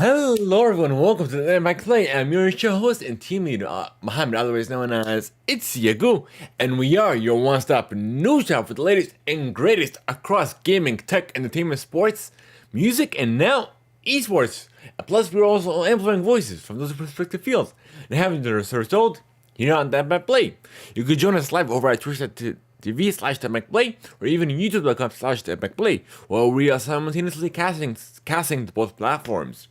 Hello everyone, welcome to the Theimpactplay. I'm your show host and team leader, Mohammed, otherwise known as It's Yagu, and we are your one-stop news shop for the latest and greatest across gaming, tech, entertainment, sports, music, and now esports. Plus, we're also amplifying voices from those respective fields and having their research told here on Theimpactplay. You could join us live over at twitch.tv/Theimpactplay or even youtube.com/Theimpactplay, where we are simultaneously casting to both platforms.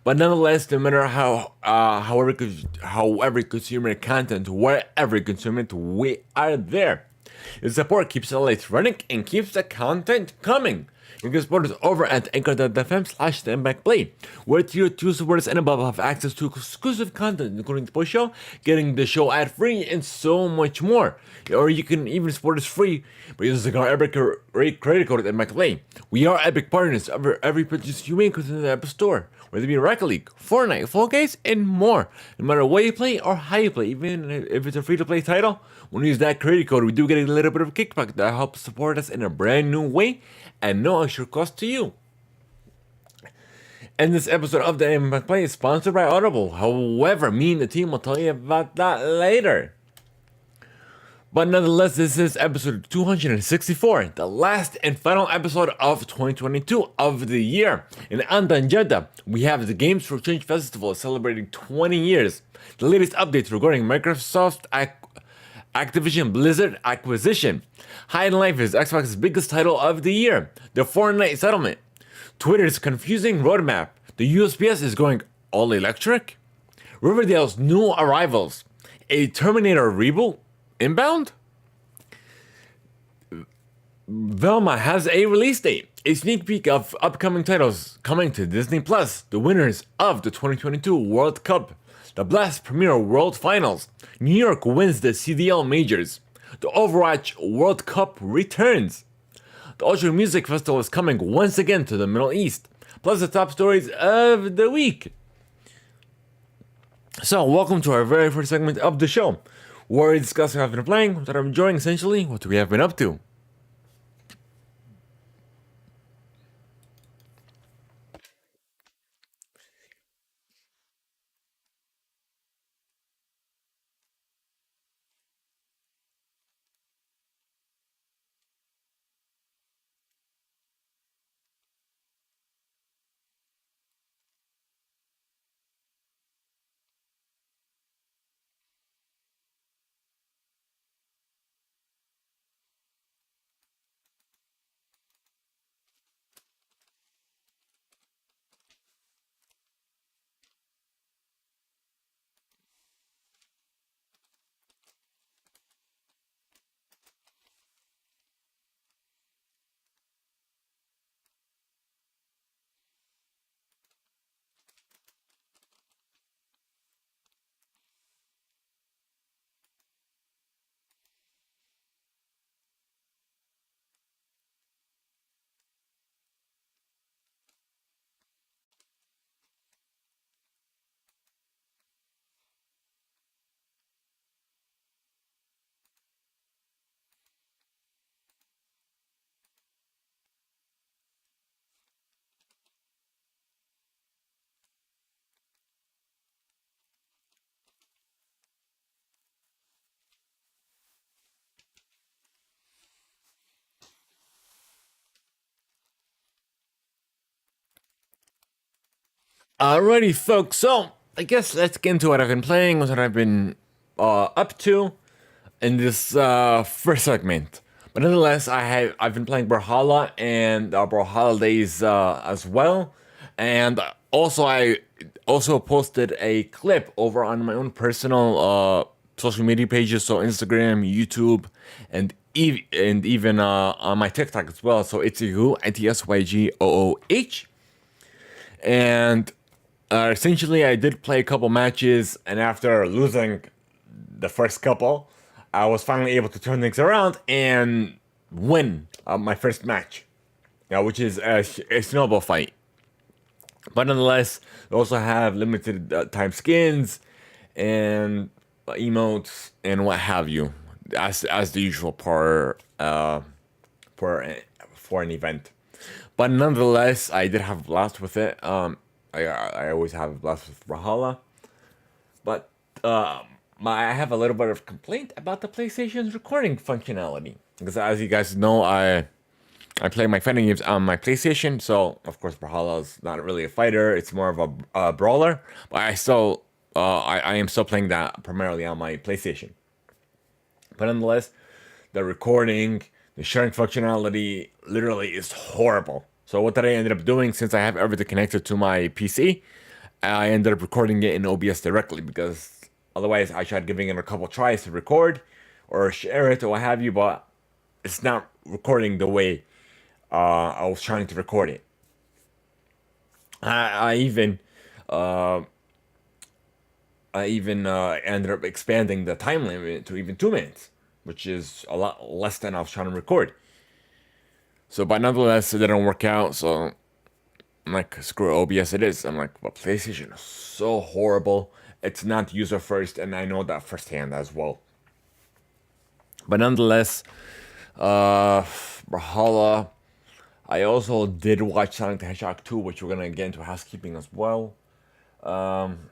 But nonetheless, no matter however you consume your content, wherever you consume it, we are there. Your support keeps the lights running and keeps the content coming. You can support us over at anchor.fm/Theimpactplay, where tier 2 supporters and above have access to exclusive content, including the post show, getting the show ad free, and so much more. Or you can even support us free by using our Epic credit code at Theimpactplay. We are Epic partners of every purchase you make within the App Store, whether it be Rocket League, Fortnite, Fall Guys, and more. No matter what you play or how you play, even if it's a free-to-play title, when we use that credit code, we do get a little bit of a kickback that helps support us in a brand new way and no extra cost to you. And this episode of the Theimpactplay is sponsored by Audible. However, me and the team will tell you about that later. But nonetheless, this is episode 264, the last and final episode of 2022 of the year. And on the agenda, we have the Games for Change Festival celebrating 20 years, the latest updates regarding Microsoft Activision Blizzard acquisition, High on Life is Xbox's biggest title of the year, the Fortnite settlement, Twitter's confusing roadmap, the USPS is going all electric, Riverdale's new arrivals, a Terminator reboot inbound, Velma has a release date, a sneak peek of upcoming titles coming to Disney Plus, the winners of the 2022 World Cup, the Blast Premier World Finals, New York wins the CDL Majors, the Overwatch World Cup returns, the Ultra Music Festival is coming once again to the Middle East, plus the top stories of the week. So, welcome to our very first segment of the show, where we discuss what I've been playing, what I'm enjoying, essentially, what we have been up to. Alrighty, folks, so I guess let's get into what I've been playing, what I've been up to in this first segment. But nonetheless, I've been playing Brawlhalla and Brawlhalla Days as well, and also I also posted a clip over on my own personal social media pages, so Instagram, YouTube, and even on my TikTok as well. So it's Yagu, ITSYGOOH, and essentially I did play a couple matches, and after losing the first couple, I was finally able to turn things around and win my first match, which is a snowball fight. But nonetheless, we also have limited time skins and emotes and what have you, as the usual for an event. But nonetheless, I did have a blast with it. I always have a blast with Brawlhalla. But uh, I have a little bit of complaint about the PlayStation's recording functionality because, as you guys know, I play my fighting games on my PlayStation. So of course, Brawlhalla is not really a fighter; it's more of a brawler. But I am still playing that primarily on my PlayStation. But nonetheless, the recording, the sharing functionality, literally is horrible. So what did I ended up doing since I have everything connected to my PC? I ended up recording it in OBS directly because otherwise I tried giving it a couple tries to record or share it or what have you, but it's not recording the way I was trying to record it. I even uh, ended up expanding the time limit to even 2 minutes, which is a lot less than I was trying to record. So, but nonetheless, it didn't work out. So I'm like, screw OBS, it is. I'm like, well, PlayStation is so horrible. It's not user first, and I know that firsthand as well. But nonetheless, Brawlhalla. I also did watch Sonic the Hedgehog 2, which we're gonna get into housekeeping as well. Um,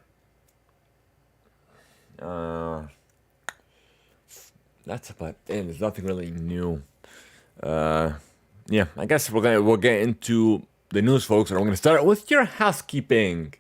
uh, that's about it. There's nothing really new. Uh, yeah, I guess we'll get into the news, folks, and we're gonna start with your housekeeping.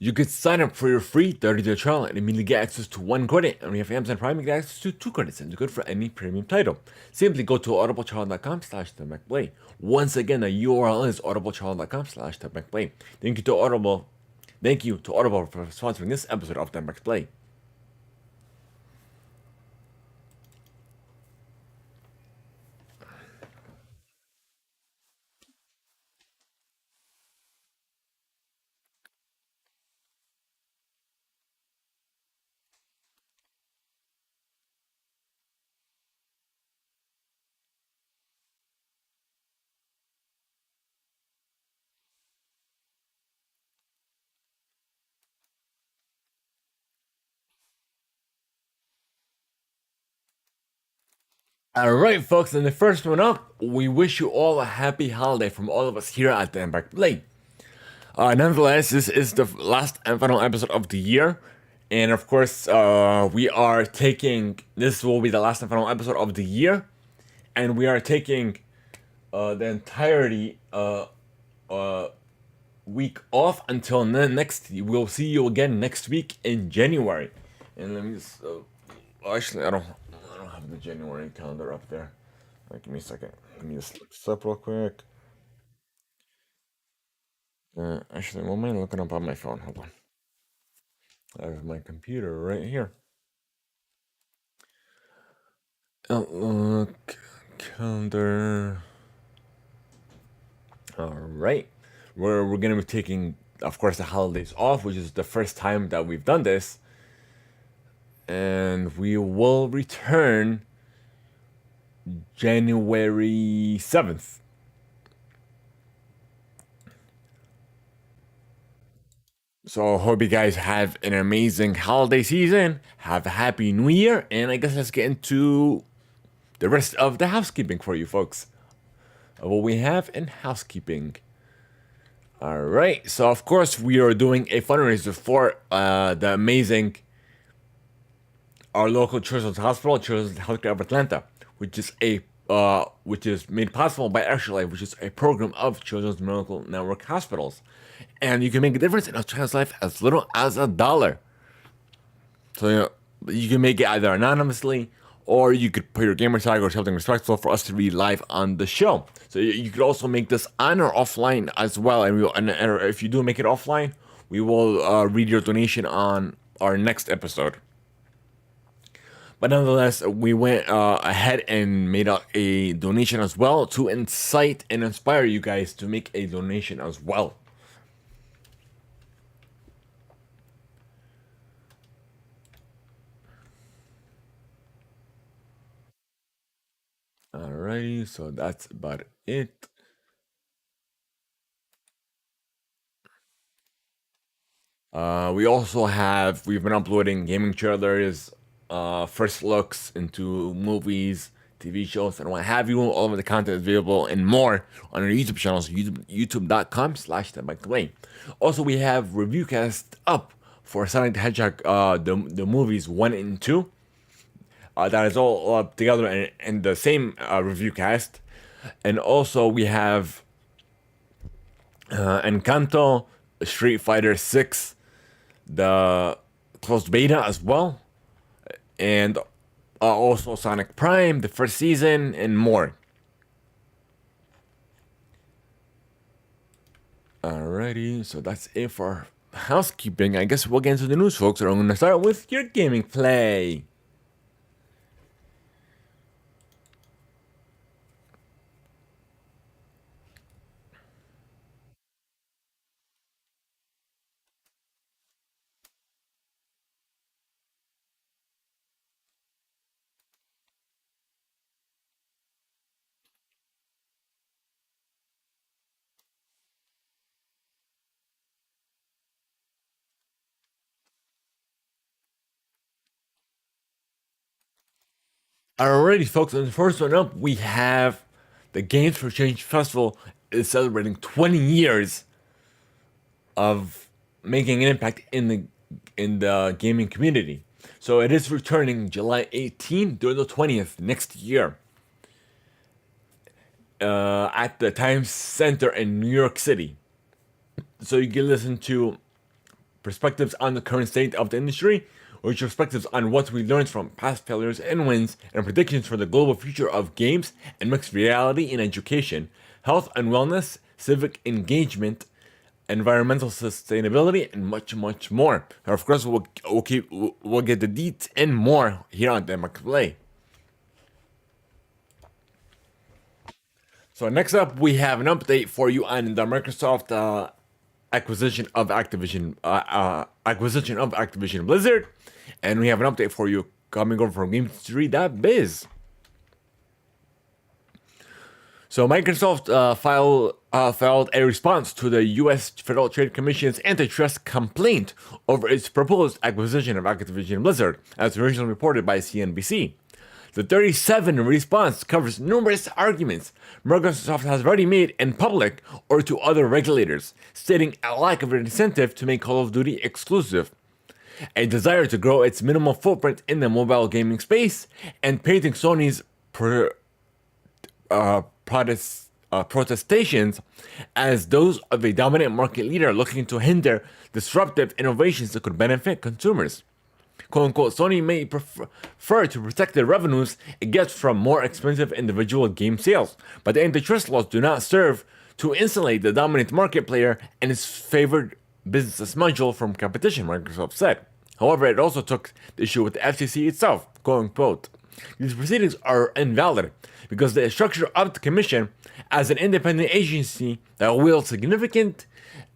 You could sign up for your free 30-day trial and immediately get access to 1 credit. And when you have Amazon Prime, you get access to 2 credits, and it's good for any premium title. Simply go to audibletrial.com/Theimpactplay. Once again, the URL is audibletrial.com/Theimpactplay. Thank you to Audible. Thank you to Audible for sponsoring this episode of Theimpactplay. Alright, folks, and the first one up, we wish you all a happy holiday from all of us here at Theimpactplay. Nonetheless, this is the last and final episode of the year. And of course, we are taking, this will be the last and final episode of the year. And we are taking the entirety week off until next. We'll see you again next week in January. And let me just, actually, I don't have the January calendar up there. Give me a second. Let me just look this up real quick. Actually, what am I looking up on my phone? Hold on. I have my computer right here. Outlook calendar. All right. We're gonna be taking, of course, the holidays off, which is the first time that we've done this, and we will return January 7th. So I hope you guys have an amazing holiday season. Have a happy new year, and I guess let's get into the rest of the housekeeping for you folks. What we have in housekeeping. All right, so of course we are doing a fundraiser for the amazing our local Children's Hospital, Children's Healthcare of Atlanta, which is made possible by Extra which is a program of Children's Medical Network hospitals, and you can make a difference in a child's life as little as $1. So you can make it either anonymously or you could put your gamer tag or something respectful for us to read live on the show. So you could also make this on or offline as well. And if you do make it offline, we will read your donation on our next episode. But nonetheless, we went ahead and made a donation as well to incite and inspire you guys to make a donation as well. Alrighty, so that's about it. We've been uploading gaming trailers, first looks into movies, TV shows, and what have you. All of the content is available and more on our YouTube channels, youtube.com/Theimpactplay. Also, we have review cast up for Sonic the Hedgehog, the movies 1 and 2. That is all up together in the same review cast. And also we have Encanto, Street Fighter 6, the closed beta as well, and also Sonic Prime, the first season, and more. Alrighty, so that's it for housekeeping. I guess we'll get into the news, folks. So I'm going to start with your gaming play. Alrighty, folks, and the first one up, we have the Games for Change Festival is celebrating 20 years of making an impact in the gaming community. So it is returning July 18th through the 20th next year at the Times Center in New York City. So you can listen to perspectives on the current state of the industry, or perspectives on what we learned from past failures and wins, and predictions for the global future of games and mixed reality in education, health and wellness, civic engagement, environmental sustainability, and much, much more. And of course, we'll get the deets and more here on Theimpactplay. So next up, we have an update for you on the Microsoft acquisition of Activision Blizzard, and we have an update for you coming over from GameStreet.biz. So Microsoft filed a response to the U.S. Federal Trade Commission's antitrust complaint over its proposed acquisition of Activision Blizzard, as originally reported by CNBC. The 37 response covers numerous arguments Microsoft has already made in public or to other regulators, stating a lack of an incentive to make Call of Duty exclusive, a desire to grow its minimal footprint in the mobile gaming space, and painting Sony's protestations as those of a dominant market leader looking to hinder disruptive innovations that could benefit consumers. Quote unquote, Sony may prefer to protect the revenues it gets from more expensive individual game sales, but the antitrust laws do not serve to insulate the dominant market player and its favored business module from competition, Microsoft said. However, it also took the issue with the FCC itself, quote unquote. These proceedings are invalid because the structure of the commission as an independent agency that wields significant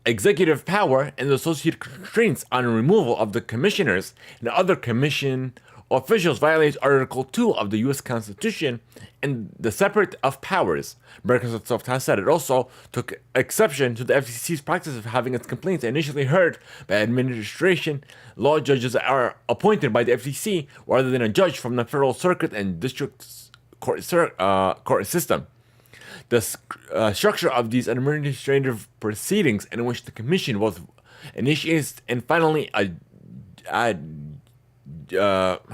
executive power and the associated constraints on removal of the commissioners and other commission officials violates Article 2 of the U.S. Constitution and the separate of powers. Microsoft has said it also took exception to the FCC's practice of having its complaints initially heard by administration law judges that are appointed by the FCC rather than a judge from the federal circuit and district court system. The structure of these administrative proceedings in which the commission both initiates and finally how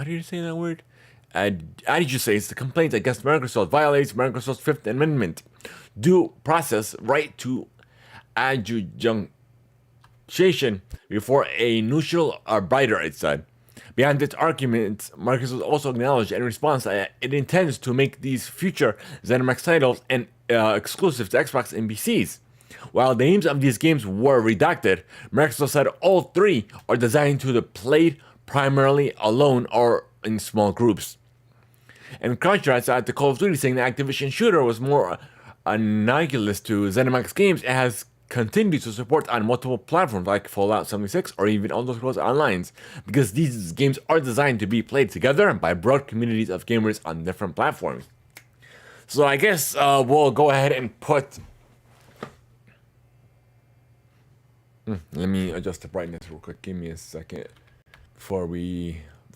do you say that word? Adjudicates the complaint against Microsoft violates Microsoft's Fifth Amendment due process right to adjudication before a neutral arbiter, it said. Beyond its arguments, Microsoft also acknowledged in response that it intends to make these future ZeniMax titles and exclusive to Xbox and PCs. While the names of these games were redacted, Microsoft said all three are designed to be played primarily alone or in small groups. In contrast, at the Call of Duty saying the Activision shooter was more analogous to ZeniMax games, it has continued to support on multiple platforms like Fallout 76 or even Elder Scrolls Online, because these games are designed to be played together by broad communities of gamers on different platforms. So I guess we'll go ahead and put Let me adjust the brightness real quick. Give me a second before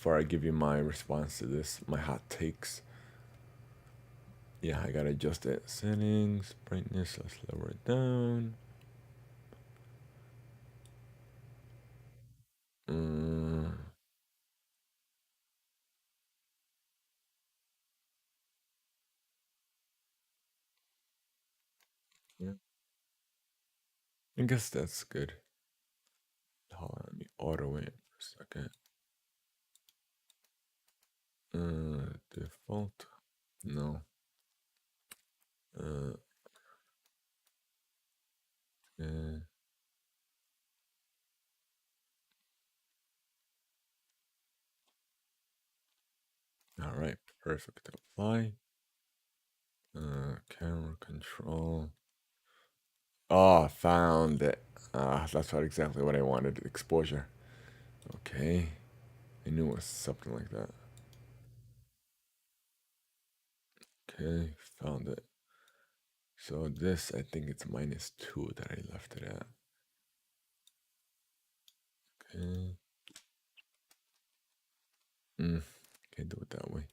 I give you my response to this, my hot takes. Yeah, I gotta adjust it. Settings, brightness. Let's lower it down. Yeah, I guess that's good. Hold on, let me auto it for a second. Default. No. Uh, uh, all right, perfect. Apply. Camera control. Oh, I found it. That's what exactly what I wanted. Exposure. Okay. I knew it was something like that. Okay, found it. So this, I think it's -2 that I left it at. Okay. Can't do it that way.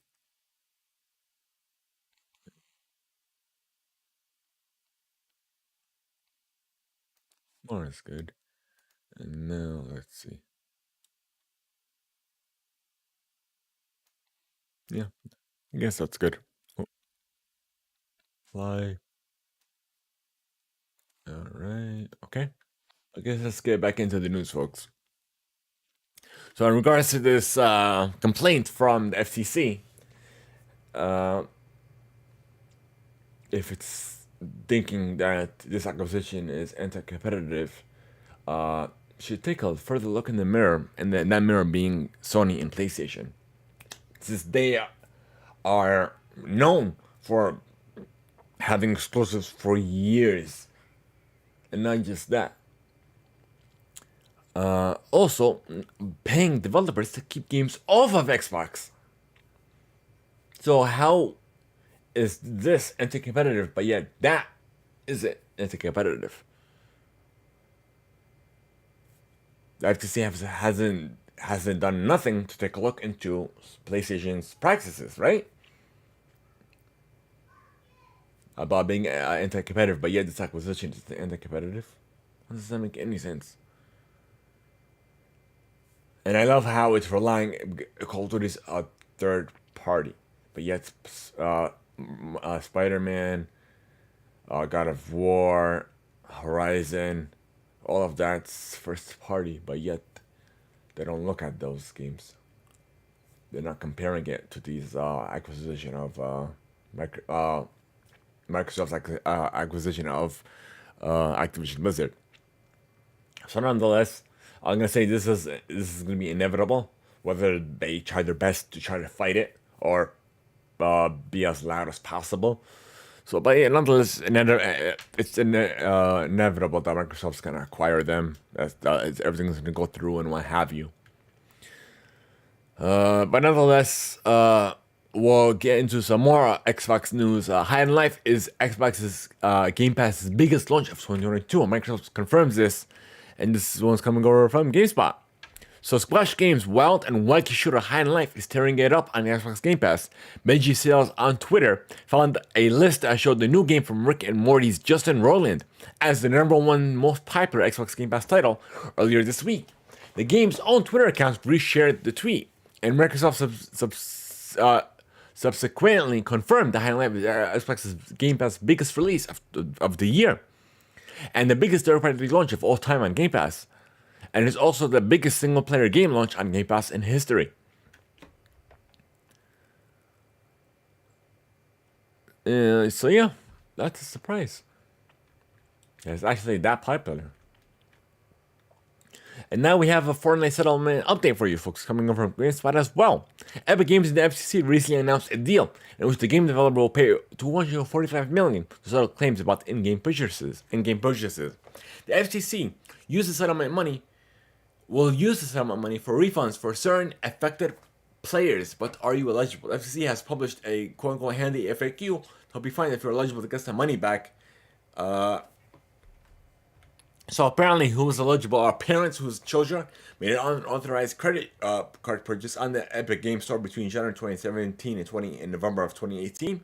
Oh, that's good. And now let's see. Yeah, I guess that's good. Oh, fly. All right. Okay. I guess let's get back into the news, folks. So, in regards to this complaint from the FTC, if it's thinking that this acquisition is anti-competitive, should take a further look in the mirror, and that mirror being Sony and PlayStation, since they are known for having exclusives for years, and not just that. Also, paying developers to keep games off of Xbox. So how is this anti-competitive? But yet that isn't anti-competitive. The FTC hasn't done nothing to take a look into PlayStation's practices, right? About being anti-competitive, but yet this acquisition is anti-competitive. How does that make any sense? And I love how it's relying Call of Duty's a third party, but yet Spider-Man, God of War, Horizon, all of that's first party, but yet they don't look at those games. They're not comparing it to these acquisition of Microsoft's acquisition of Activision Blizzard. So nonetheless, I'm gonna say this is gonna be inevitable. Whether they try their best to try to fight it or be as loud as possible. So, but yeah, nonetheless, it's inevitable that Microsoft's gonna acquire them. Everything's gonna go through and what have you. But nonetheless, we'll get into some more Xbox news. High in Life is Xbox's Game Pass's biggest launch of 2022, and Microsoft confirms this. And this one's coming over from GameSpot. So Splash Games' wild and wacky shooter High in Life is tearing it up on the Xbox Game Pass. Benji Sales on Twitter found a list that showed the new game from Rick and Morty's Justin Roiland as the #1 most popular Xbox Game Pass title earlier this week. The game's own Twitter account reshared the tweet, and Microsoft subsequently confirmed the High in Life is Xbox's Game Pass biggest release of the year, and the biggest third-party launch of all time on Game Pass. And it's also the biggest single-player game launch on Game Pass in history. So yeah, that's a surprise. It's actually that popular. And now we have a Fortnite settlement update for you folks coming over from GameSpot as well. Epic Games and the FCC recently announced a deal in which the game developer will pay $245 million to settle claims about in-game purchases. The FCC used the settlement money will use the settlement money for refunds for certain affected players, but are you eligible? The FCC has published a quote-unquote handy FAQ to help you find if you're eligible to get some money back So apparently, who was eligible are parents whose children made an unauthorized credit card purchase on the Epic Game Store between January 2017 and November of 2018.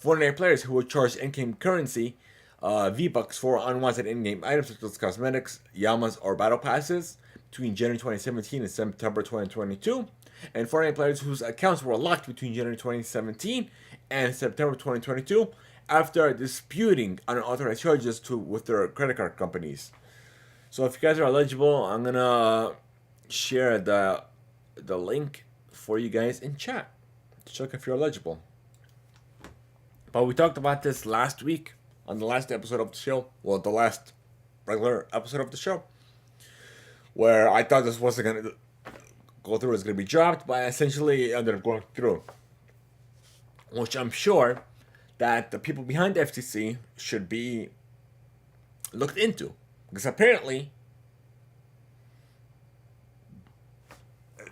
Fortnite players who were charged in-game currency, V-Bucks, for unwanted in-game items such as cosmetics, Yamas, or battle passes between January 2017 and September 2022. And Fortnite players whose accounts were locked between January 2017 and September 2022 after disputing unauthorized charges with their credit card companies. So if you guys are eligible, I'm gonna share the link for you guys in chat to check if you're eligible. But we talked about this last week on the last episode of the show. Well, the last regular episode of the show, where I thought this wasn't gonna go through, it was gonna be dropped, but essentially it ended up going through, which I'm sure that the people behind the FTC should be looked into. Because apparently,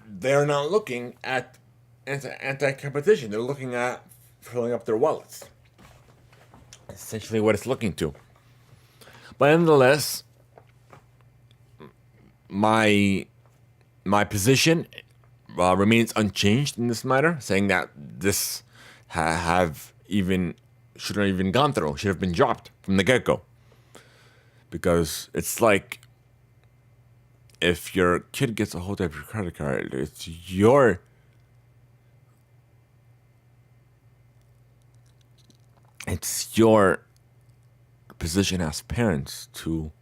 they're not looking at anti-competition. They're looking at filling up their wallets. Essentially what it's looking to. But nonetheless, my position remains unchanged in this matter, saying that this shouldn't have even gone through, should have been dropped from the get-go. Because it's like, if your kid gets a hold of your credit card, it's your position as parents to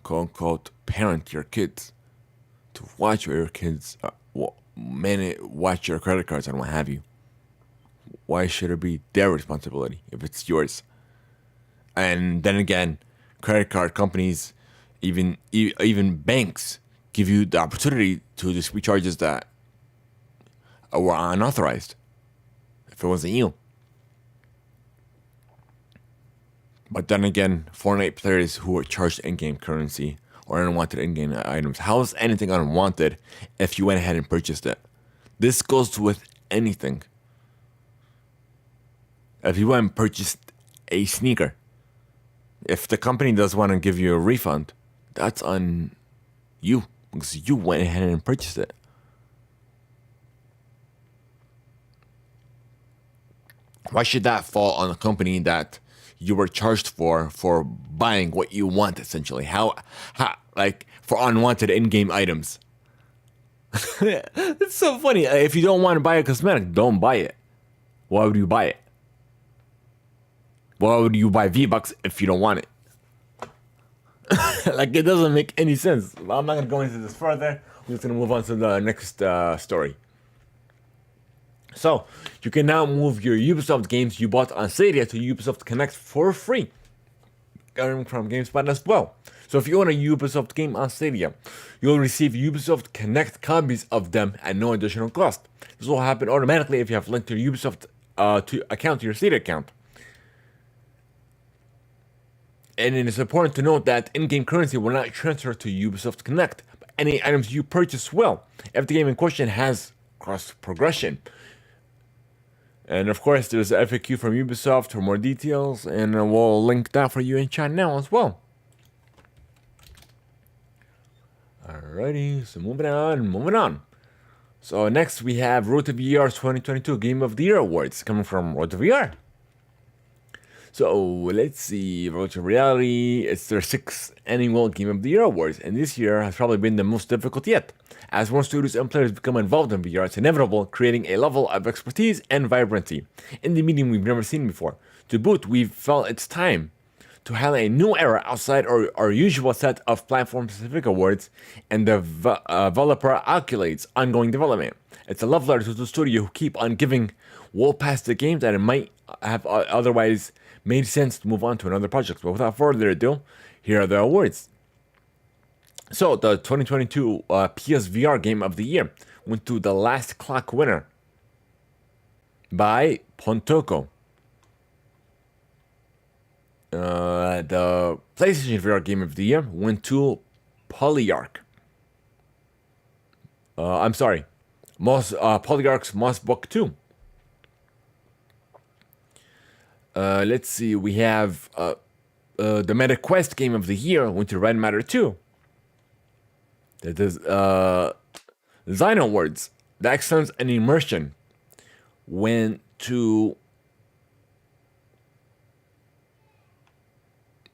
quote unquote parent your kids, to watch your kids watch your credit cards and what have you. Why should it be their responsibility if it's yours? And then again, credit card companies, even banks, give you the opportunity to dispute charges that were unauthorized if it wasn't you. But then again, Fortnite players who are charged in-game currency or unwanted in-game items, how is anything unwanted if you went ahead and purchased it? This goes with anything. If you went and purchased a sneaker, if the company does want to give you a refund, that's on you, because you went ahead and purchased it. Why should that fall on the company that you were charged for buying what you want, essentially? How like, for unwanted in-game items? It's so funny. If you don't want to buy a cosmetic, don't buy it. Why would you buy it? Why would you buy V-Bucks if you don't want it? Like, it doesn't make any sense. I'm not going to go into this further. We're just going to move on to the next story. So, you can now move your Ubisoft games you bought on Stadia to Ubisoft Connect for free, coming from GameSpot as well. So if you own a Ubisoft game on Stadia, you'll receive Ubisoft Connect copies of them at no additional cost. This will happen automatically if you have linked your Ubisoft account to your Stadia account. And it is important to note that in-game currency will not transfer to Ubisoft Connect, but any items you purchase will, if the game in question has cross-progression. And of course, there's an FAQ from Ubisoft for more details, and we'll link that for you in chat now as well. Alrighty, so moving on. So next we have Road to VR's 2022 Game of the Year Awards coming from Road to VR. So let's see, Virtual Reality, it's their 6th annual Game of the Year Awards, and this year has probably been the most difficult yet. As more studios and players become involved in VR, it's inevitable, creating a level of expertise and vibrancy in the medium we've never seen before. To boot, we've felt it's time to highlight a new era outside our usual set of platform-specific awards and the developer accolades ongoing development. It's a love letter to the studio who keep on giving well past the games that it might have otherwise made sense to move on to another project. But without further ado, here are the awards. So the 2022 PSVR Game of the Year went to The Last Clock winner by Pontoko. The PlayStation VR Game of the Year went to Polyarch. Polyarch's Moss Book 2. Let's see, we have the Meta Quest Game of the Year went to Red Matter 2. The Design Awards, the Excellence and Immersion went to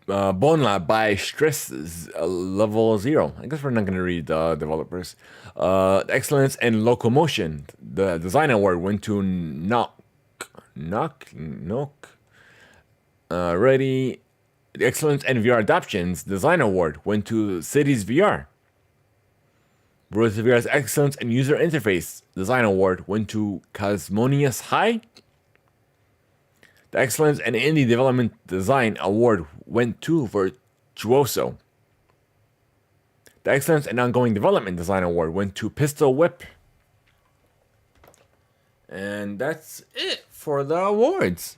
Bone Lab by Stress Level 0. I guess we're not going to read the developers. Excellence and Locomotion, the Design Award went to Knock. Ready. The Excellence and VR Adoptions Design Award went to Cities VR. Rose VR's Excellence and User Interface Design Award went to Cosmonius High. The Excellence and Indie Development Design Award went to Virtuoso. The Excellence and Ongoing Development Design Award went to Pistol Whip. And that's it for the awards.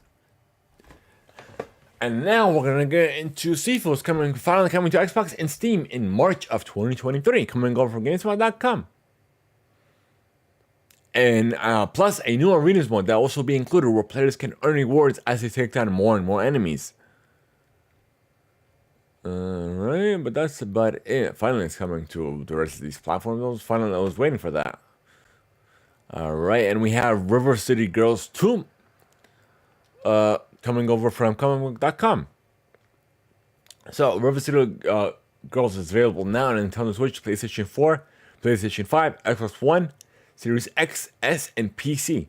And now we're gonna get into sequels finally coming to Xbox and Steam in March of 2023, coming over from GameSpot.com. And plus a new arenas mode that will also be included, where players can earn rewards as they take down more and more enemies. Alright, but that's about it. Finally, it's coming to the rest of these platforms. I was waiting for that. Alright, and we have River City Girls 2 coming over from comicbook.com. So, River City Girls is available now on Nintendo Switch, PlayStation 4, PlayStation 5, Xbox One, Series X, S, and PC.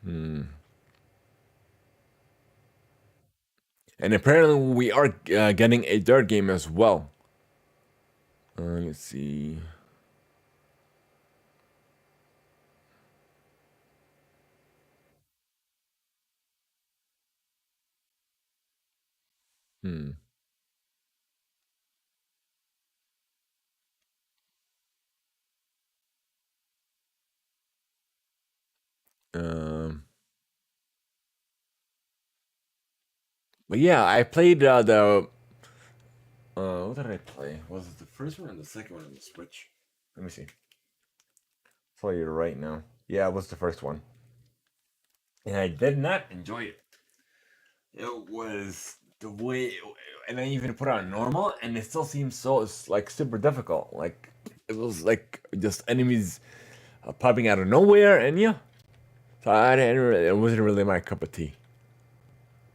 And apparently we are getting a third game as well. Let's see. But yeah, I played the. What did I play? Was it the first one or the second one on the Switch? Let me see. I'll tell you right now. Yeah, it was the first one. And I did not enjoy it. It was the way. And I even put it on normal, and it still seems so, it's like super difficult. Like, it was like just enemies popping out of nowhere, and yeah. So it wasn't really my cup of tea.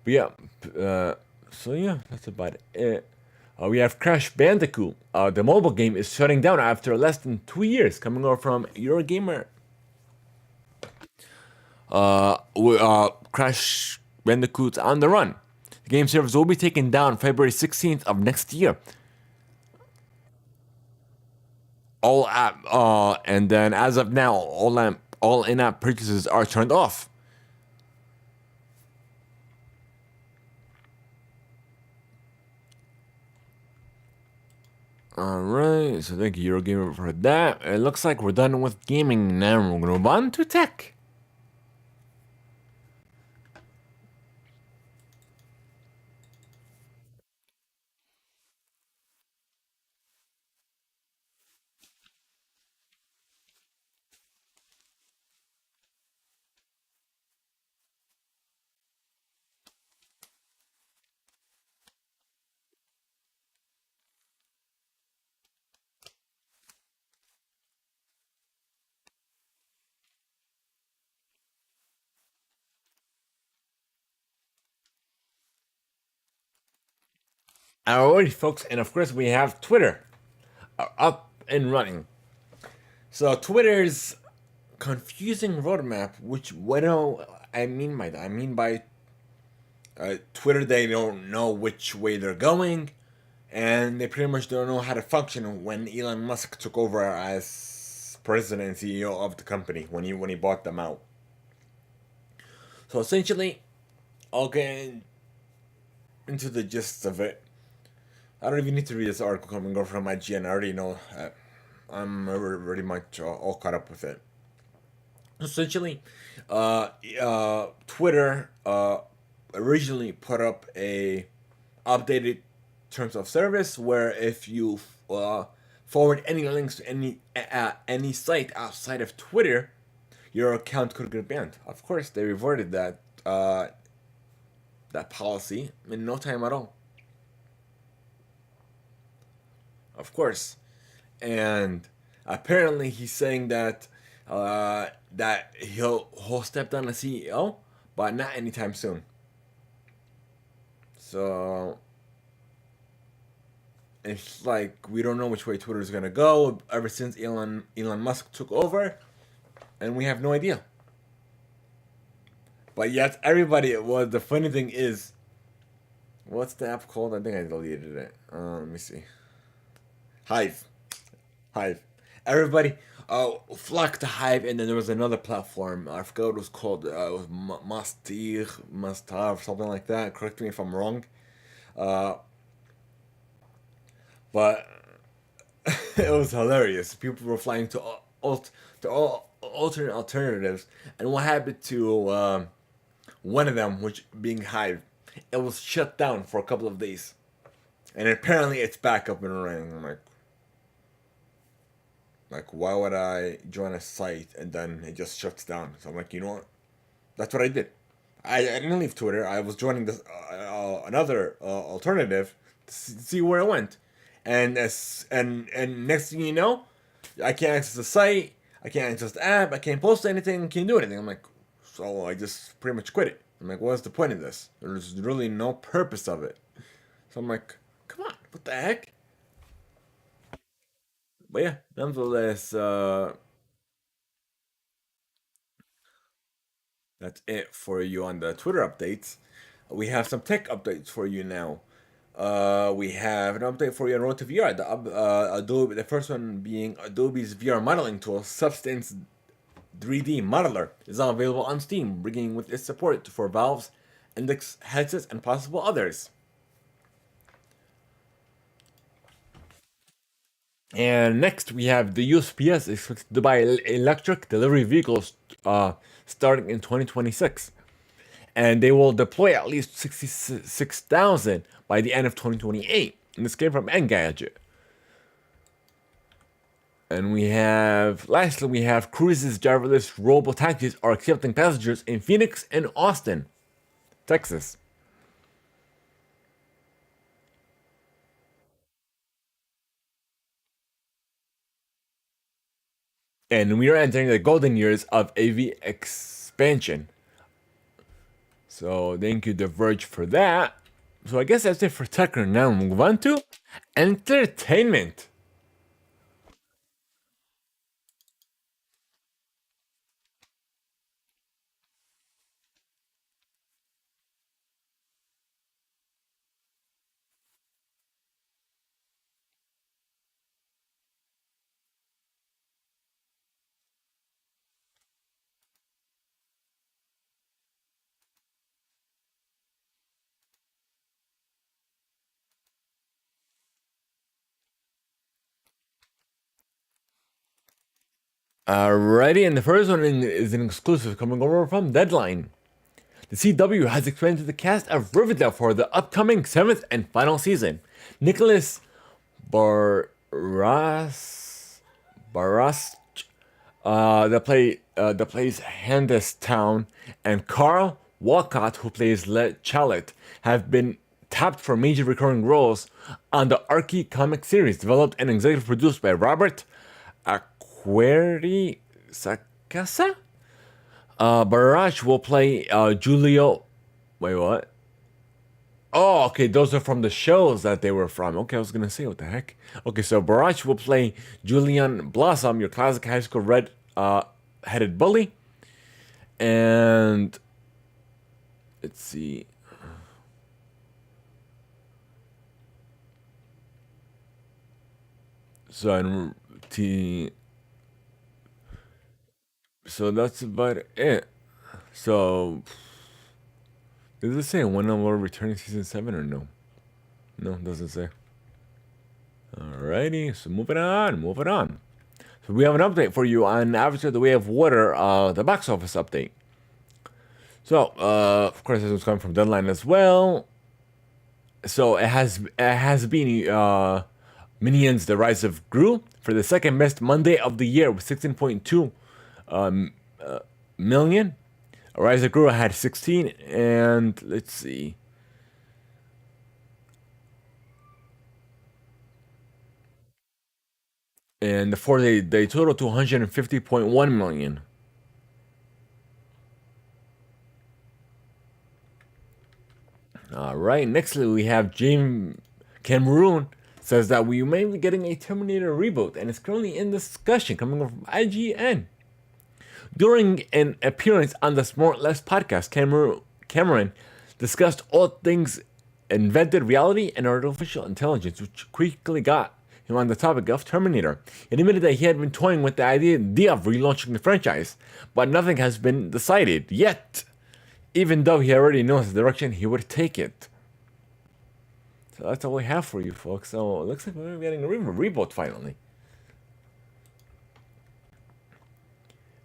But yeah, so yeah, that's about it. We have Crash Bandicoot. The mobile game is shutting down after less than 2 years, coming over from Eurogamer. Crash Bandicoot on the Run. The game servers will be taken down February 16th of next year. And then as of now, all in-app purchases are turned off. Alright, so thank you, Eurogamer, for that. It looks like we're done with gaming now. We're gonna move on to tech. Alrighty, folks, and of course we have Twitter up and running. So Twitter's confusing roadmap, what do I mean by that? I mean by Twitter, they don't know which way they're going, and they pretty much don't know how to function when Elon Musk took over as president and CEO of the company when he bought them out. So essentially, I'll get into the gist of it. I don't even need to read this article coming over from IGN. I already know. I'm pretty much all caught up with it. Essentially, Twitter originally put up a updated terms of service where if you forward any links to any site outside of Twitter, your account could get banned. Of course, they reverted that policy in no time at all. Of course, and apparently he's saying that he'll step down as CEO, but not anytime soon. So it's like we don't know which way Twitter is gonna go ever since Elon Musk took over, and we have no idea. But yet everybody, the funny thing is, what's the app called? I think I deleted it. Let me see. Hive. Hive. Everybody flocked to Hive, and then there was another platform. I forgot what it was called. It was Mastar, something like that. Correct me if I'm wrong. But it was hilarious. People were flying to all alternate alternatives, and what happened to one of them, which being Hive, it was shut down for a couple of days, and apparently it's back up and running. I'm like, why would I join a site and then it just shuts down? So I'm like, you know what? That's what I did. I didn't leave Twitter. I was joining this another alternative to see where it went, and next thing you know, I can't access the site. I can't access the app. I can't post anything. Can't do anything. I'm like, so I just pretty much quit it. I'm like, what's the point of this? There's really no purpose of it. So I'm like, come on, what the heck? But yeah, nonetheless, that's it for you on the Twitter updates. We have some tech updates for you now. We have an update for you on Road to VR. Adobe, the first one being Adobe's VR modeling tool, Substance 3D Modeler, is now available on Steam, bringing with its support for Valve's Index headsets and possible others. And next, we have the USPS expected to buy electric delivery vehicles starting in 2026. And they will deploy at least 66,000 by the end of 2028. And this came from Engadget. And lastly, we have Cruise's driverless robo-taxis are accepting passengers in Phoenix and Austin, Texas. And we are entering the golden years of AV expansion. So thank you, The Verge, for that. So I guess that's it for tech. Now move on to entertainment. Alrighty, and the first one is an exclusive coming over from Deadline. The CW has expanded the cast of Riverdale for the upcoming 7th and final season. Nicholas Barras, that plays Town, and Carl Walcott, who plays Let Chalet, have been tapped for major recurring roles on the Archie comic series, developed and executive produced by Robert Aqueri Sacasa. Barrage will play Julio. Wait, what? Oh, okay, those are from the shows that they were from. Okay, I was gonna say, what the heck? Okay, so Barrage will play Julian Blossom, your classic high school red-headed bully. And let's see. So that's about it. So does it say when I'm returning season 7 or no? No, it doesn't say. Alrighty, so moving on. So we have an update for you on Avatar: The Way of Water, the box office update. So, of course, this was coming from Deadline as well. So it has been Minions: The Rise of Gru for the second best Monday of the year with 16.2 million. Rise of Gru had 16, and let's see. And the four they total to 150.1 million. All right. Nextly, we have James Cameroon says that we may be getting a Terminator reboot, and it's currently in discussion coming from IGN. During an appearance on the Smart Less podcast, Cameron discussed all things invented reality and artificial intelligence, which quickly got him on the topic of Terminator. He admitted that he had been toying with the idea of relaunching the franchise, but nothing has been decided yet, even though he already knows the direction he would take it. So that's all we have for you folks. So it looks like we're getting a reboot finally.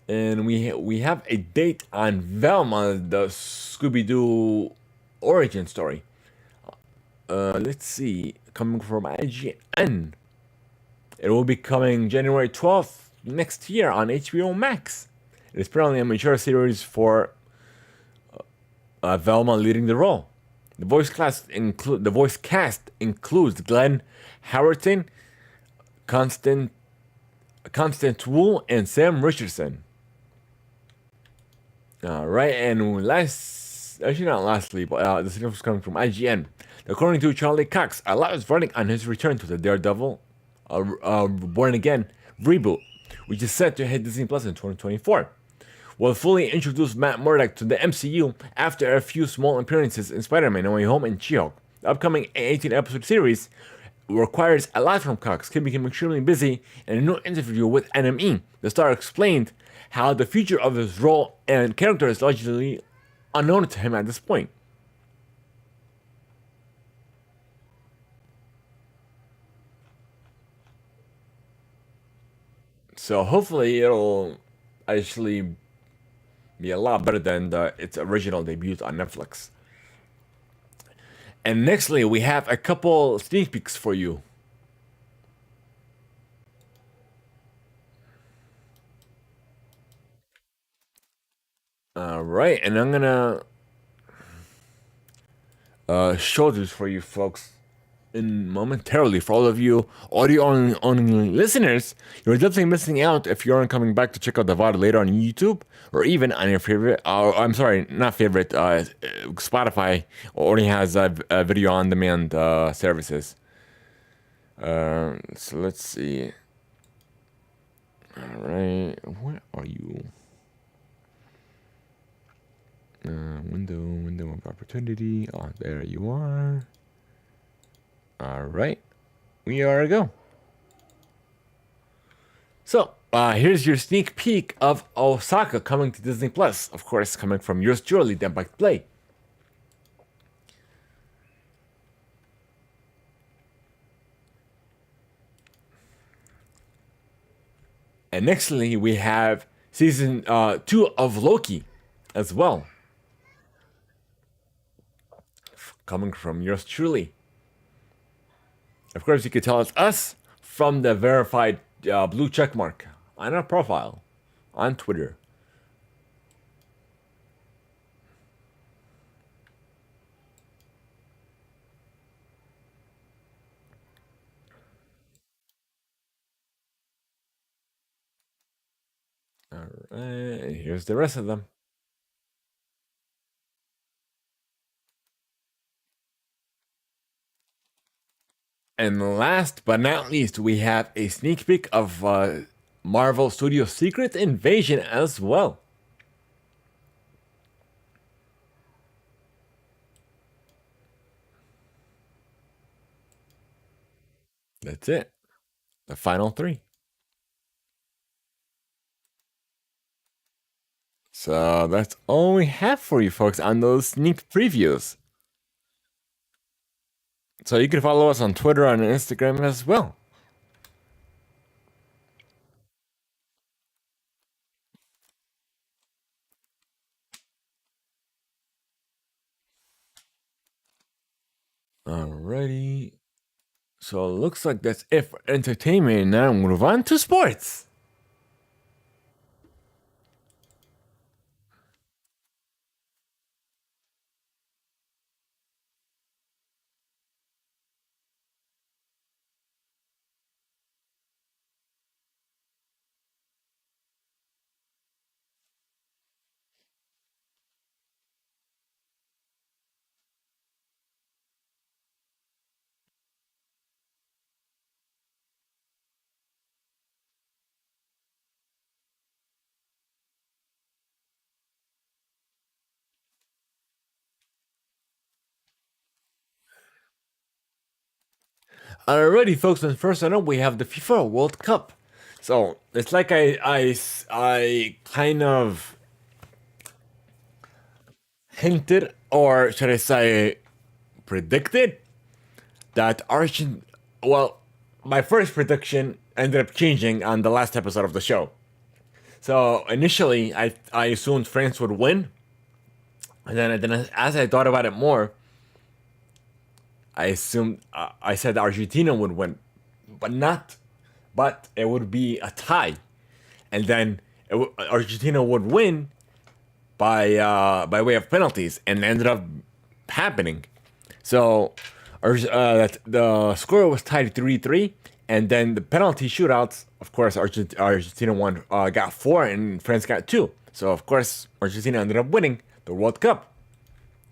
And we have a date on Velma, the Scooby-Doo origin story. Let's see, coming from IGN. It will be coming January 12th next year on HBO Max. It is apparently a mature series for Velma leading the role. The voice cast includes Glenn Howerton, Constance Wu, and Sam Richardson. All right, and not lastly, but this news was coming from IGN. According to Charlie Cox, a lot is running on his return to the Daredevil Born Again reboot, which is set to hit Disney Plus in 2024. Will fully introduce Matt Murdock to the MCU after a few small appearances in Spider-Man No Way Home and She-Hulk. The upcoming 18-episode series requires a lot from Cox. He became extremely busy. In a new interview with NME, the star explained how the future of his role and character is largely unknown to him at this point. So hopefully it'll actually be a lot better than its original debut on Netflix. And nextly, we have a couple sneak peeks for you. All right, and I'm gonna show this for you folks in momentarily. For all of you audio only listeners, you're definitely missing out if you aren't coming back to check out the VOD later on YouTube or even on your favorite. I'm sorry, not favorite. Spotify already has video on demand services. So let's see. All right, where are you? Window of opportunity. Oh, there you are. All right, we are a go. So here's your sneak peek of Osaka coming to Disney Plus. Of course, coming from yours truly, Theimpactplay. And nextly, we have season 2 of Loki as well. Coming from yours truly. Of course, you could tell it's us from the verified blue check mark on our profile on Twitter. All right, here's the rest of them. And last but not least, we have a sneak peek of Marvel Studios' Secret Invasion as well. That's it. The final 3. So that's all we have for you folks on those sneak previews. So you can follow us on Twitter and Instagram as well. Alrighty. So it looks like that's it for entertainment. Now move on to sports. Alrighty, folks, and first I know we have the FIFA World Cup. So it's like I kind of hinted, or should I say, predicted that Argent. Well, my first prediction ended up changing on the last episode of the show. So initially, I assumed France would win, and then as I thought about it more, I assumed I said Argentina would win, but not, but it would be a tie, and then Argentina would win by way of penalties, and it ended up happening. So, the score was tied 3-3, and then the penalty shootouts. Of course, Argentina won, got four, and France got two. So of course, Argentina ended up winning the World Cup,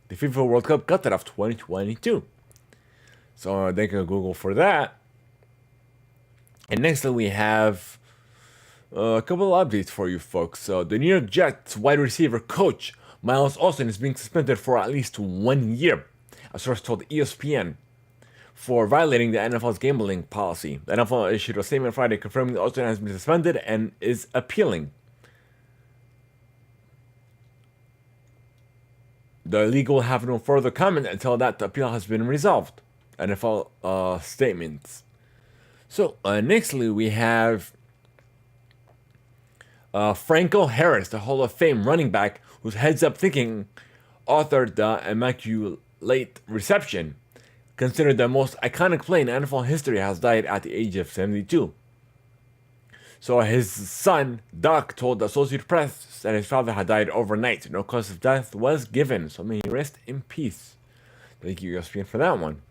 the FIFA World Cup Qatar of 2022. So they can Google for that. And next we have a couple of updates for you folks. So the New York Jets wide receiver coach Miles Austin is being suspended for at least 1 year, a source told ESPN, for violating the NFL's gambling policy. The NFL issued a statement Friday confirming that Austin has been suspended and is appealing. The league will have no further comment until that the appeal has been resolved. NFL statements. So, nextly, we have Franco Harris, the Hall of Fame running back whose heads up thinking authored the Immaculate Reception, considered the most iconic play in NFL history, has died at the age of 72. So his son, Doc, told the Associated Press that his father had died overnight. No cause of death was given, so may he rest in peace. Thank you, ESPN, for that one.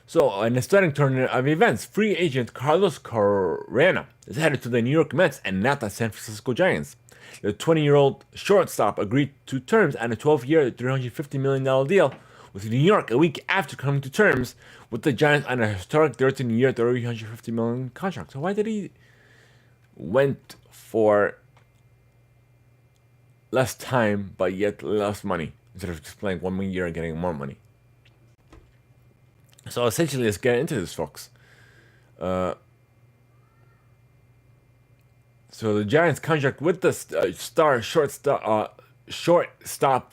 So, in a stunning turn of events, free agent Carlos Correa is headed to the New York Mets and not the San Francisco Giants. The 20-year-old shortstop agreed to terms on a 12-year, $350 million deal with New York a week after coming to terms with the Giants on a historic 13-year, $350 million contract. So why did he went for less time but yet less money instead of just playing 1 year and getting more money? So essentially, let's get into this, folks. So the Giants' contract with the star shortstop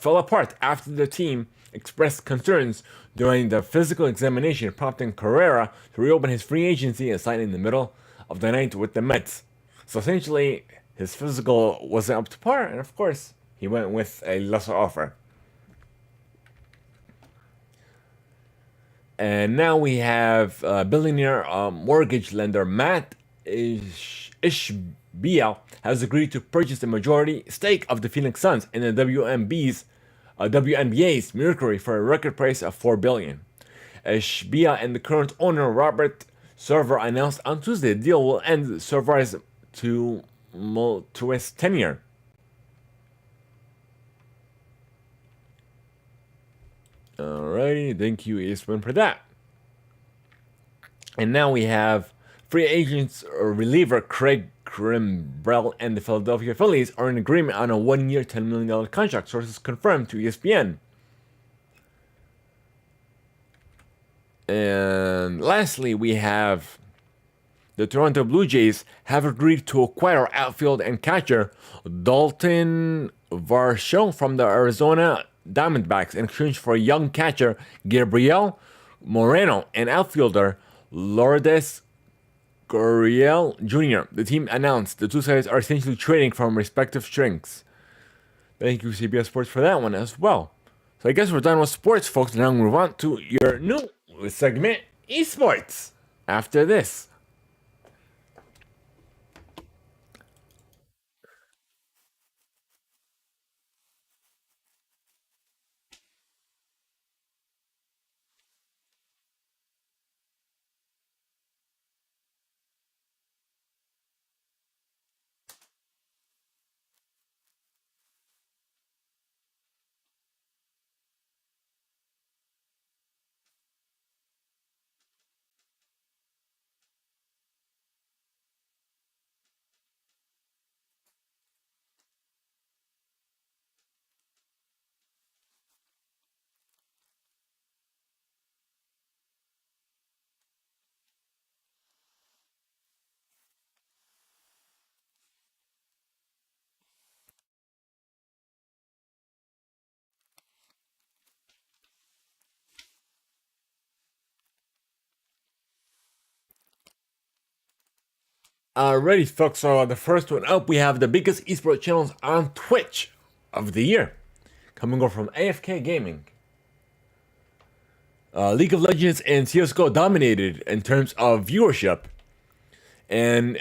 fell apart after the team expressed concerns during the physical examination, prompting Carrera to reopen his free agency and sign in the middle of the night with the Mets. So essentially, his physical wasn't up to par, and of course, he went with a lesser offer. And now we have billionaire mortgage lender Matt Ishbia has agreed to purchase a majority stake of the Phoenix Suns in the WNBA's Mercury for a record price of $4 billion. Ishbia and the current owner Robert Server announced on Tuesday the deal will end Server's tumultuous tenure. Alrighty, thank you, ESPN, for that. And now we have free agents reliever Craig Kimbrell and the Philadelphia Phillies are in agreement on a 1-year, $10 million contract, sources confirmed to ESPN. And lastly, we have the Toronto Blue Jays have agreed to acquire outfield and catcher Dalton Varsho from the Arizona Diamondbacks in exchange for young catcher Gabriel Moreno and outfielder Lourdes Gurriel Jr. The team announced the two sides are essentially trading from respective strengths. Thank you, CBS Sports, for that one as well. So I guess we're done with sports, folks. Now we'll move on to your new segment, esports, after this. Alrighty, folks. So the first one up, we have the biggest esports channels on Twitch of the year, coming over from AFK Gaming. League of Legends and CS:GO dominated in terms of viewership, and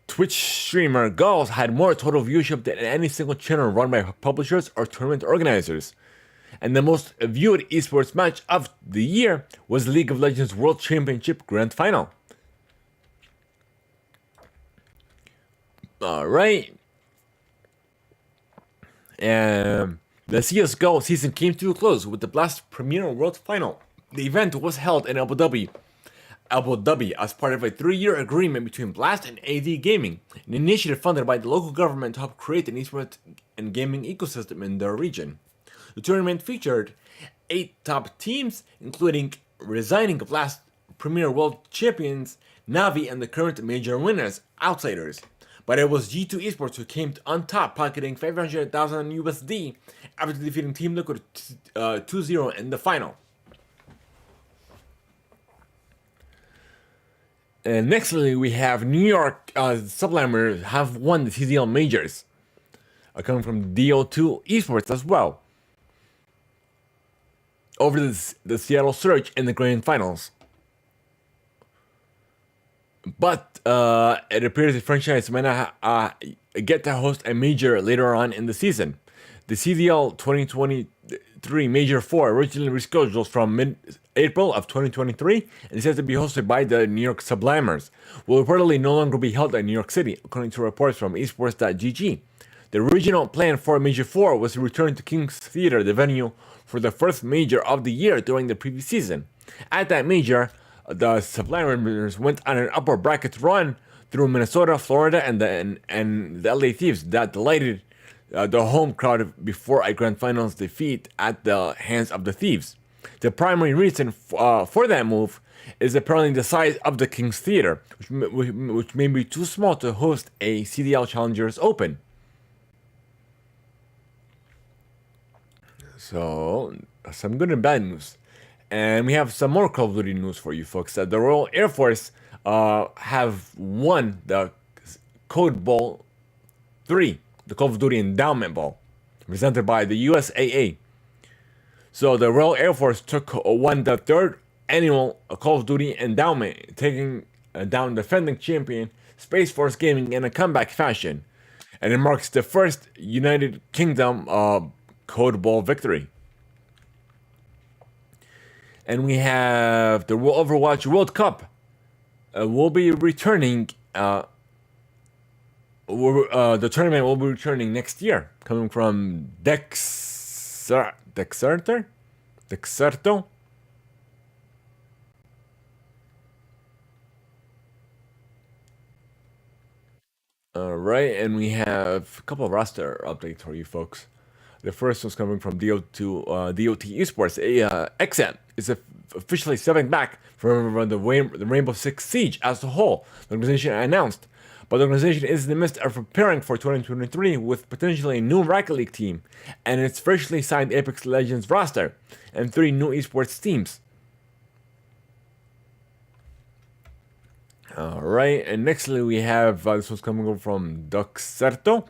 Twitch streamer Gauls had more total viewership than any single channel run by publishers or tournament organizers. And the most viewed esports match of the year was League of Legends World Championship Grand Final. Alright. And the CSGO season came to a close with the Blast Premier World Final. The event was held in Abu Dhabi as part of a 3-year agreement between Blast and AD Gaming, an initiative funded by the local government to help create an esports and gaming ecosystem in their region. The tournament featured 8 top teams, including resigning Blast Premier World Champions, Navi, and the current major winners, Outsiders. But it was G2 Esports who came on top, pocketing 500,000 USD after defeating Team Liquid 2-0 in the final. And nextly, we have New York Sublimers have won the CDL Majors, coming from DO2 Esports as well, over the Seattle Surge in the Grand Finals. But it appears the franchise might not get to host a major later on in the season. The CDL 2023 Major 4 originally rescheduled from mid-April of 2023 and is set to be hosted by the New York Sublimers, will reportedly no longer be held in New York City, according to reports from esports.gg. The original plan for Major 4 was to return to King's Theater, the venue for the first major of the year during the previous season. At that major, the Sublimers went on an upper bracket run through Minnesota, Florida, and the LA Thieves that delighted the home crowd before a grand finals defeat at the hands of the Thieves. The primary reason for that move is apparently the size of the King's Theater, which may be too small to host a CDL Challengers Open. So, some good and bad news. And we have some more Call of Duty news for you folks. The Royal Air Force have won the Code Bowl 3, the Call of Duty Endowment Ball, presented by the USAA. So the Royal Air Force won the 3rd annual Call of Duty Endowment, taking down defending champion Space Force Gaming in a comeback fashion. And it marks the first United Kingdom Code Bowl victory. And we have the Overwatch World Cup will be returning. The tournament will be returning next year, coming from Dexerto. Alright, and we have a couple of roster updates for you folks. The first was coming from DOT Esports. XM is officially stepping back from the Rainbow Six Siege as a whole, the organization announced. But the organization is in the midst of preparing for 2023 with potentially a new Rocket League team and its freshly signed Apex Legends roster and 3 new esports teams. Alright, and nextly we have, this was coming over from Dexerto.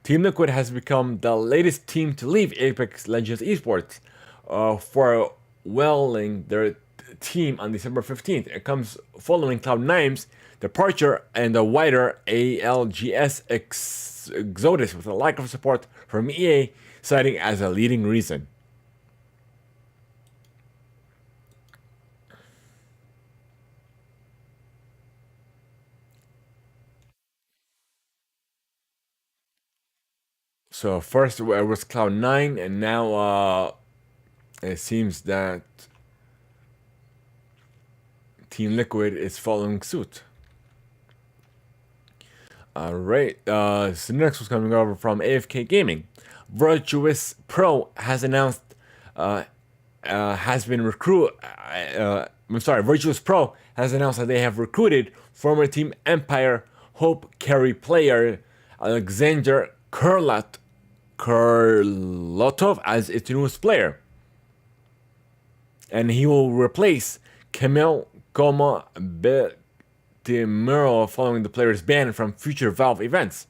Team Liquid has become the latest team to leave Apex Legends Esports, farewelling their team on December 15th. It comes following Cloud9's departure and the wider ALGS exodus, with a lack of support from EA citing as a leading reason. So first it was Cloud9, and now it seems that Team Liquid is following suit. Alright, so next was coming over from AFK Gaming. Virtuous Pro has announced Virtuous Pro has announced that they have recruited former Team Empire Hope carry player Alexander Kurlatov as its newest player, and he will replace Kamil Demuro following the player's ban from future Valve events.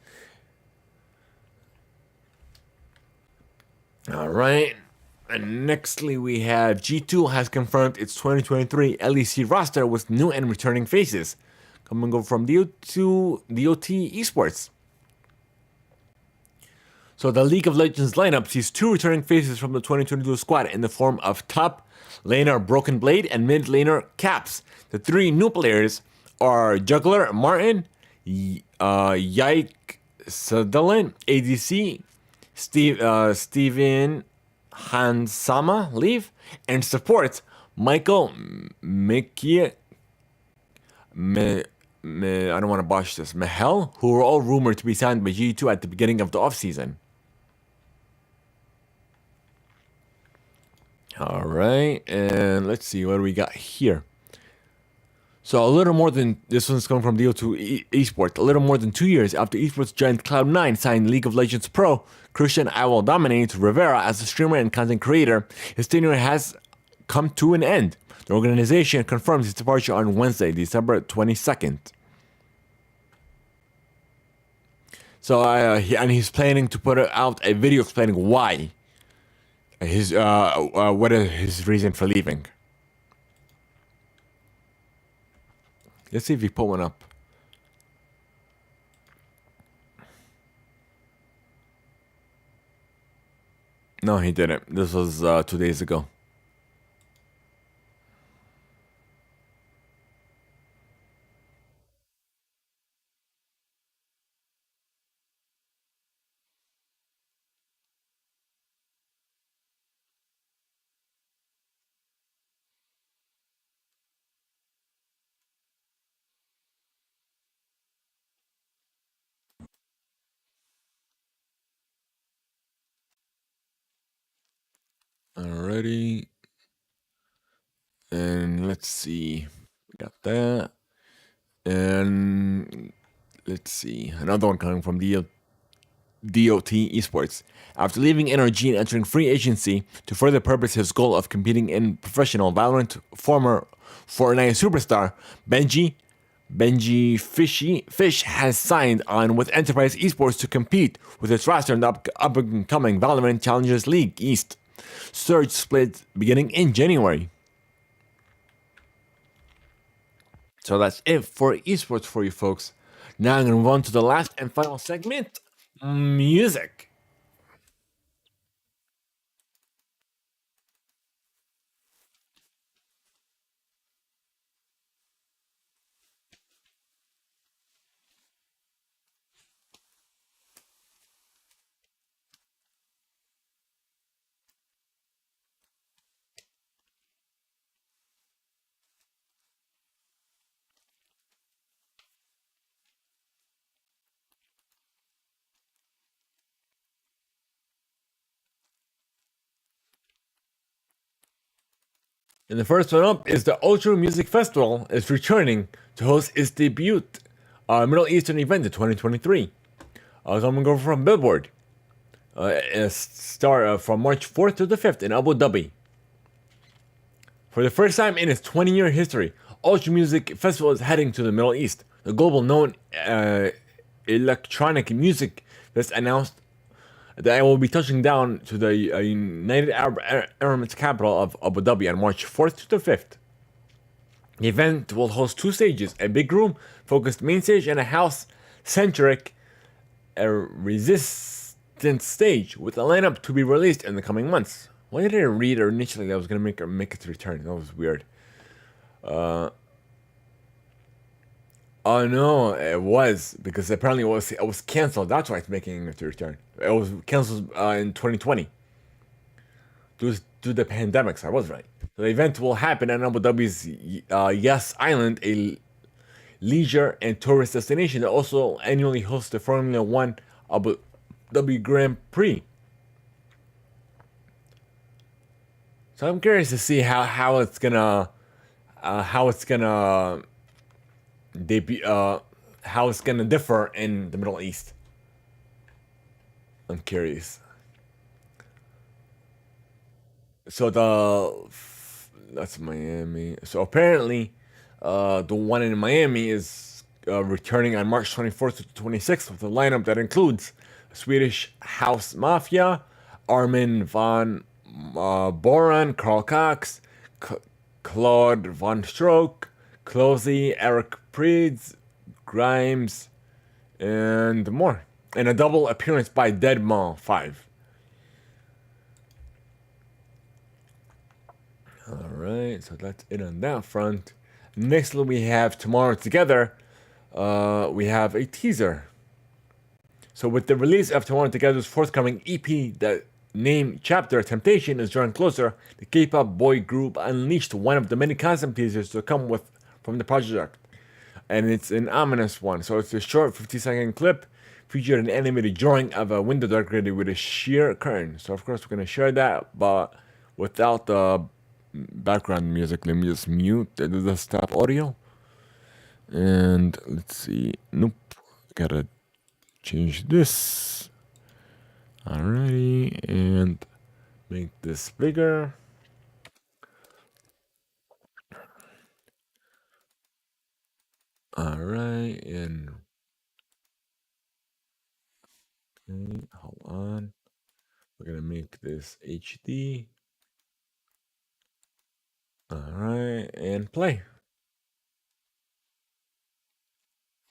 Alright. And nextly we have G2 has confirmed its 2023 LEC roster with new and returning faces. Coming over from DOT Esports. So the League of Legends lineup sees two returning faces from the 2022 squad in the form of top laner Broken Blade and mid laner Caps. The three new players are Juggler Martin, Yike Sutherland, ADC, Steven Hansama, Leave, and support Michael Mickey. I don't want to botch this. Mihel, who were all rumored to be signed by G2 at the beginning of the offseason. All right, and let's see what do we got here. So a little more than, this one's coming from DO2 Esports. A little more than 2 years after esports giant Cloud9 signed League of Legends Pro, Christian Owl dominates Rivera as a streamer and content creator. His tenure has come to an end. The organization confirms his departure on Wednesday, December 22nd. So he's planning to put out a video explaining why. What is his reason for leaving? Let's see if he put one up. No, he didn't. This was 2 days ago. Alrighty. And let's see. We got that. And let's see. Another one coming from DOT Esports. After leaving NRG and entering free agency to further purpose his goal of competing in professional Valorant, former Fortnite superstar Benji Fish has signed on with Enterprise Esports to compete with its roster in the up-and-coming Valorant Challengers League East Surge split beginning in January. So that's it for esports for you folks. Now I'm going to move on to the last and final segment, music. And the first one up is the Ultra Music Festival is returning to host its debut Middle Eastern event in 2023. Coming over from Billboard. Start from March 4th to the 5th in Abu Dhabi. For the first time in its 20-year history, Ultra Music Festival is heading to the Middle East. The global known electronic music fest announced that it will be touching down to the United Arab Emirates capital of Abu Dhabi on March 4th to the 5th. The event will host two stages, a big room focused main stage and a house-centric resistance stage with a lineup to be released in the coming months. Why did I read initially that I was going to make its return? That was weird. Oh no, it was because apparently it was canceled. That's why it's making it to return. It was canceled in 2020 due to the pandemic. So I was right. The event will happen in Abu Dhabi's Yas Island, a leisure and tourist destination that also annually hosts the Formula One Abu Dhabi Grand Prix. So I'm curious to see how it's gonna debut, how it's gonna differ in the Middle East. I'm curious. So that's Miami. So apparently, The one in Miami is returning on March 24th to 26th with a lineup that includes Swedish House Mafia, Armin van Boran, Carl Cox, Claude Von Stroke, Closey, Eric Prydz, Grimes, and more. And a double appearance by Deadmau 5. Alright, so that's it on that front. Next, we have Tomorrow Together. We have a teaser. So with the release of Tomorrow Together's forthcoming EP, the name chapter Temptation is drawing closer. The K-pop boy group unleashed one of the many concept teasers to come from the project. And it's an ominous one. So it's a short 50-second clip featured an animated drawing of a window decorated with a sheer curtain. So of course we're going to share that, but without the background music. Let me just mute the stop audio. And let's see. Nope. Gotta change this. Alrighty. And make this bigger. Alright. And okay, hold on. We're gonna make this HD. Alright. And play.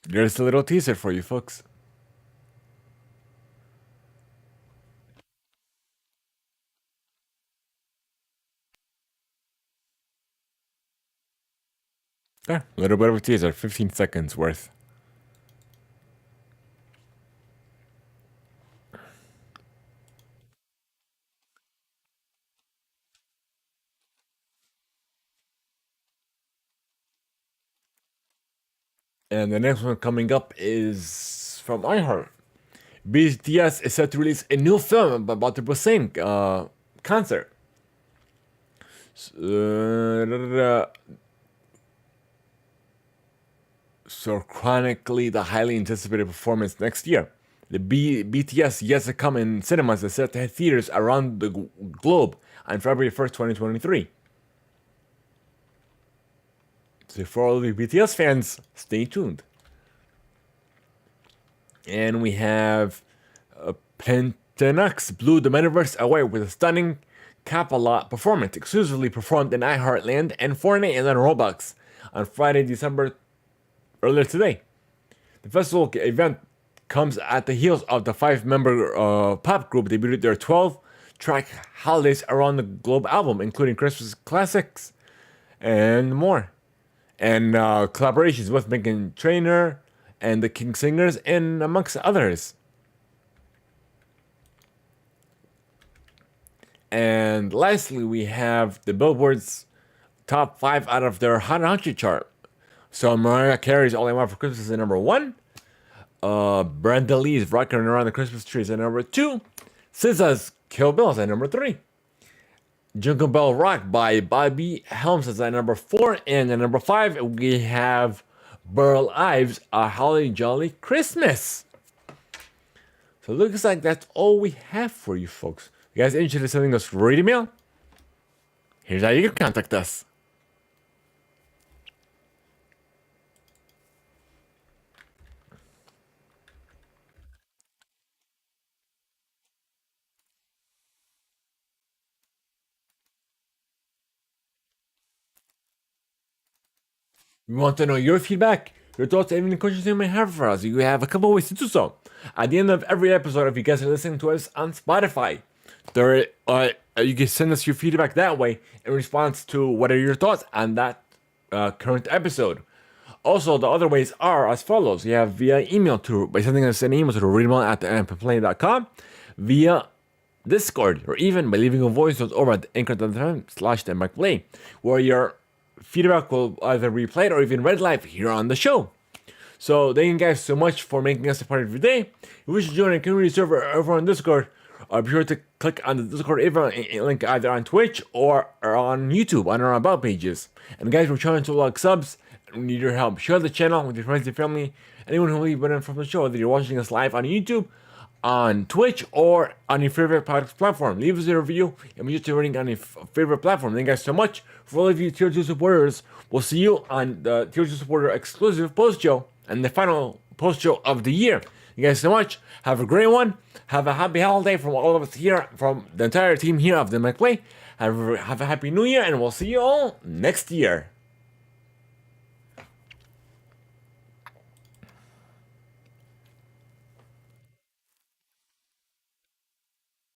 There's a little teaser for you folks. There, a little bit of a teaser, 15 seconds worth. And the next one coming up is from iHeart. BTS is set to release a new film about the Busan concert. So chronically the highly anticipated performance next year. The BTS yet to come in cinemas is set to hit theaters around the globe on February 1st, 2023. So for all the BTS fans, stay tuned. And we have Pentanucks blew the metaverse away with a stunning Kappa performance exclusively performed in iHeartland and Fortnite and then Roblox on Friday, December earlier today. The festival event comes at the heels of the 5-member pop group debuted their 12-track Holidays Around the Globe album, including Christmas classics and more. And collaborations with Meghan Trainor and the King Singers, and amongst others. And lastly, we have the Billboard's top 5 out of their Hot 100 chart. So Mariah Carey's All I Want for Christmas is at number 1. Brenda Lee's Rockin' Around the Christmas Tree is at number 2. SZA's Kill Bill is at number 3. Jingle Bell Rock by Bobby Helms is at number 4. And at number 5, we have Burl Ives, A Holly Jolly Christmas. So it looks like that's all we have for you folks. You guys interested in sending us reading mail? Here's how you can contact us. We want to know your feedback, your thoughts, and any questions you may have for us. You have a couple ways to do so. At the end of every episode, if you guys are listening to us on Spotify, you can send us your feedback that way in response to what are your thoughts on that current episode. Also, the other ways are as follows. You have via email by sending us an email to readmail@theimpactplay.com, via Discord, or even by leaving a voice note over at anchor.fm/theimpactplay, where your feedback will either be played or even read live here on the show. So thank you guys so much for making us a part of your day. If you wish to join a community server over on Discord, be sure to click on the Discord link either on Twitch or on YouTube on our About pages. And guys, we're trying to log subs and we need your help. Share the channel with your friends and family. Anyone who will benefit from the show, whether you're watching us live on YouTube on Twitch or on your favorite podcast platform. Leave us a review and be sure to rating on your favorite platform. Thank you guys so much. For all of you Tier 2 supporters, we'll see you on the Tier 2 supporter exclusive post show and the final post show of the year. Thank you guys so much. Have a great one. Have a happy holiday from all of us here, from the entire team here of Theimpactplay. Have a happy new year, and we'll see you all next year.